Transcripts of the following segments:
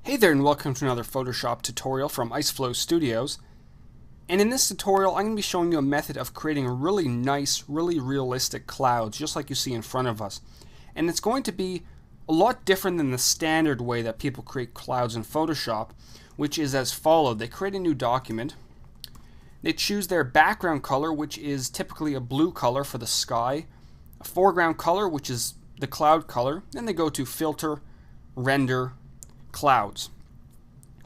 Hey there and welcome to another Photoshop tutorial from IceFlow Studios. And in this tutorial I'm going to be showing you a method of creating really nice, really realistic clouds just like you see in front of us. And it's going to be a lot different than the standard way that people create clouds in Photoshop, which is as follows. They create a new document. They choose their background color, which is typically a blue color for the sky, a foreground color, which is the cloud color, then they go to Filter, Render, Clouds,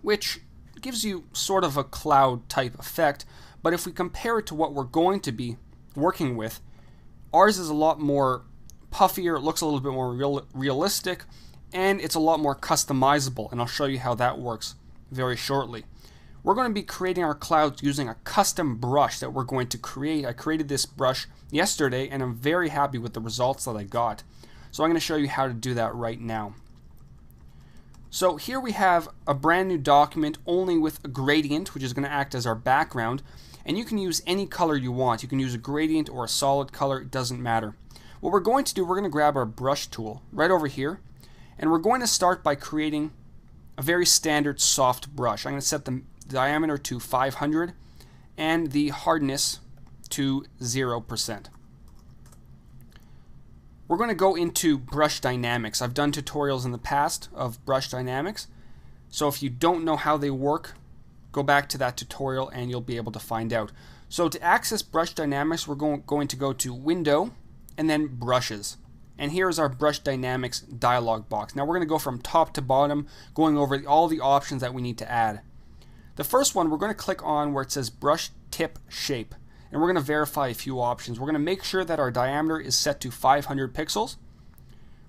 which gives you sort of a cloud type effect, but if we compare it to what we're going to be working with, ours is a lot more puffier, it looks a little bit more realistic, and it's a lot more customizable, and I'll show you how that works very shortly. We're going to be creating our clouds using a custom brush that we're going to create. I created this brush yesterday and I'm very happy with the results that I got. So I'm going to show you how to do that right now. So here we have a brand new document only with a gradient, which is going to act as our background, and you can use any color you want. You can use a gradient or a solid color, it doesn't matter. What we're going to do, we're going to grab our brush tool right over here, and we're going to start by creating a very standard soft brush. I'm going to set the diameter to 500 and the hardness to 0%. We're going to go into brush dynamics. I've done tutorials in the past of brush dynamics, so if you don't know how they work, go back to that tutorial and you'll be able to find out. So to access brush dynamics, we're going to go to Window and then Brushes. And here's our brush dynamics dialog box. Now we're going to go from top to bottom, going over all the options that we need to add. The first one, we're going to click on where it says brush tip shape. And we're going to verify a few options. We're going to make sure that our diameter is set to 500 pixels.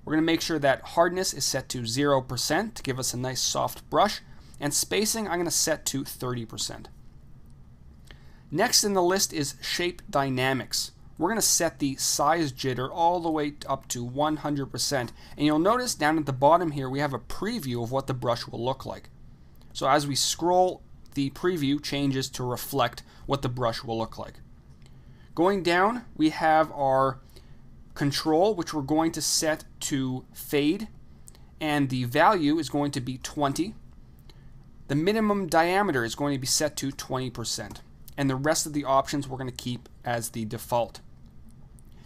We're going to make sure that hardness is set to 0% to give us a nice soft brush. And spacing, I'm going to set to 30%. Next in the list is shape dynamics. We're going to set the size jitter all the way up to 100%. And you'll notice down at the bottom here we have a preview of what the brush will look like. So as we scroll, the preview changes to reflect what the brush will look like. Going down, we have our control, which we're going to set to fade, and the value is going to be 20. The minimum diameter is going to be set to 20%, and the rest of the options we're going to keep as the default.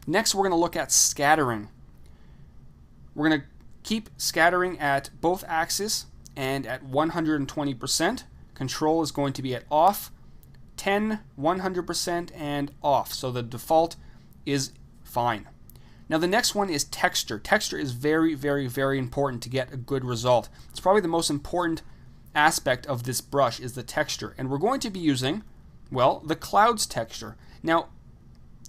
Next, we're going to look at scattering. We're going to keep scattering at both axes and at 120%. Control is going to be at off, 10, 100%, and off. So the default is fine. Now the next one is texture. Texture is very, very, very important to get a good result. It's probably the most important aspect of this brush is the texture. And we're going to be using, well, the clouds texture. Now,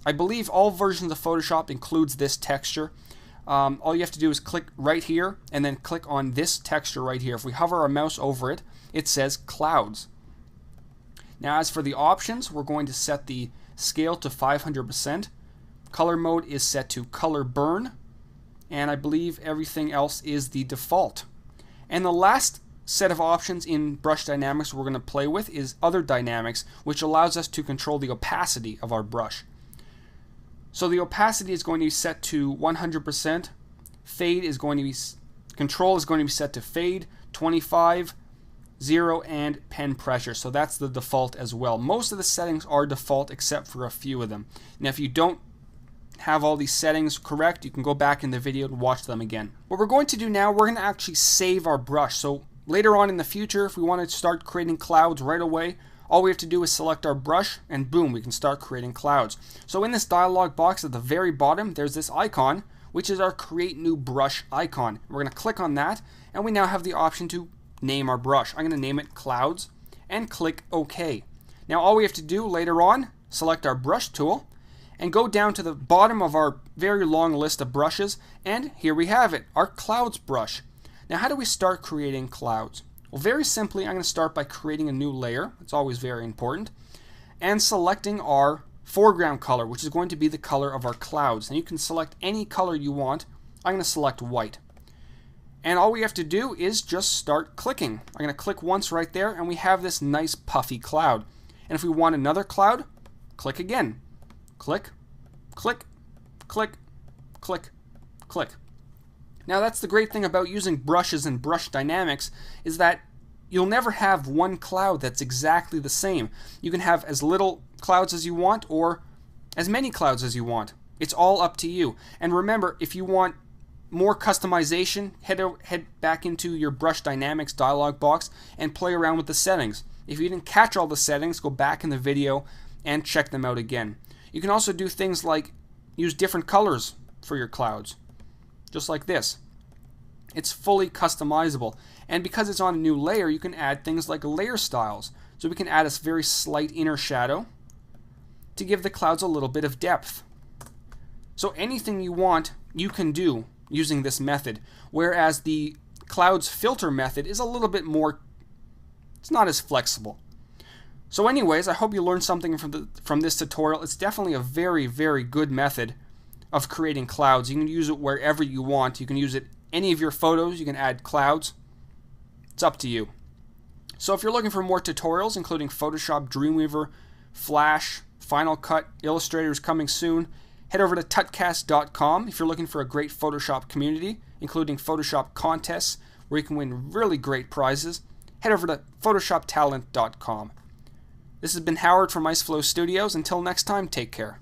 I believe all versions of Photoshop includes this texture. All you have to do is click right here and then click on this texture right here. If we hover our mouse over it, it says clouds. Now as for the options, we're going to set the scale to 500%. Color mode is set to color burn. And I believe everything else is the default. And the last set of options in brush dynamics we're going to play with is other dynamics, which allows us to control the opacity of our brush. So the opacity is going to be set to 100%. Fade is going to be, control is going to be set to fade, 25, 0, and pen pressure. So that's the default as well. Most of the settings are default except for a few of them. Now if you don't have all these settings correct, you can go back in the video and watch them again. What we're going to do now, we're going to actually save our brush. So later on in the future, if we want to start creating clouds right away, all we have to do is select our brush and boom, we can start creating clouds. So in this dialog box at the very bottom, there's this icon, which is our create new brush icon. We're going to click on that and we now have the option to name our brush. I'm going to name it clouds and click OK. Now all we have to do later on, select our brush tool and go down to the bottom of our very long list of brushes, and here we have it, our clouds brush. Now how do we start creating clouds? Well, very simply, I'm going to start by creating a new layer. It's always very important. And selecting our foreground color, which is going to be the color of our clouds. And you can select any color you want. I'm going to select white. And all we have to do is just start clicking. I'm going to click once right there, and we have this nice puffy cloud. And if we want another cloud, click again. Click, click, click, click, click. Now that's the great thing about using brushes and brush dynamics, is that you'll never have one cloud that's exactly the same. You can have as little clouds as you want or as many clouds as you want. It's all up to you. And remember, if you want more customization, head back into your brush dynamics dialog box and play around with the settings. If you didn't catch all the settings, go back in the video and check them out again. You can also do things like use different colors for your clouds, just like this. It's fully customizable, and because it's on a new layer, you can add things like layer styles. So we can add a very slight inner shadow to give the clouds a little bit of depth. So anything you want, you can do using this method, whereas the clouds filter method is a little bit more, it's not as flexible. So anyways, I hope you learned something from this tutorial. It's definitely a very, very good method of creating clouds. You can use it wherever you want. You can use it any of your photos. You can add clouds. It's up to you. So if you're looking for more tutorials, including Photoshop, Dreamweaver, Flash, Final Cut, Illustrator is coming soon, head over to tutcast.com. If you're looking for a great Photoshop community, including Photoshop contests where you can win really great prizes, head over to photoshoptalent.com. This has been Howard from IceFlow Studios. Until next time, take care.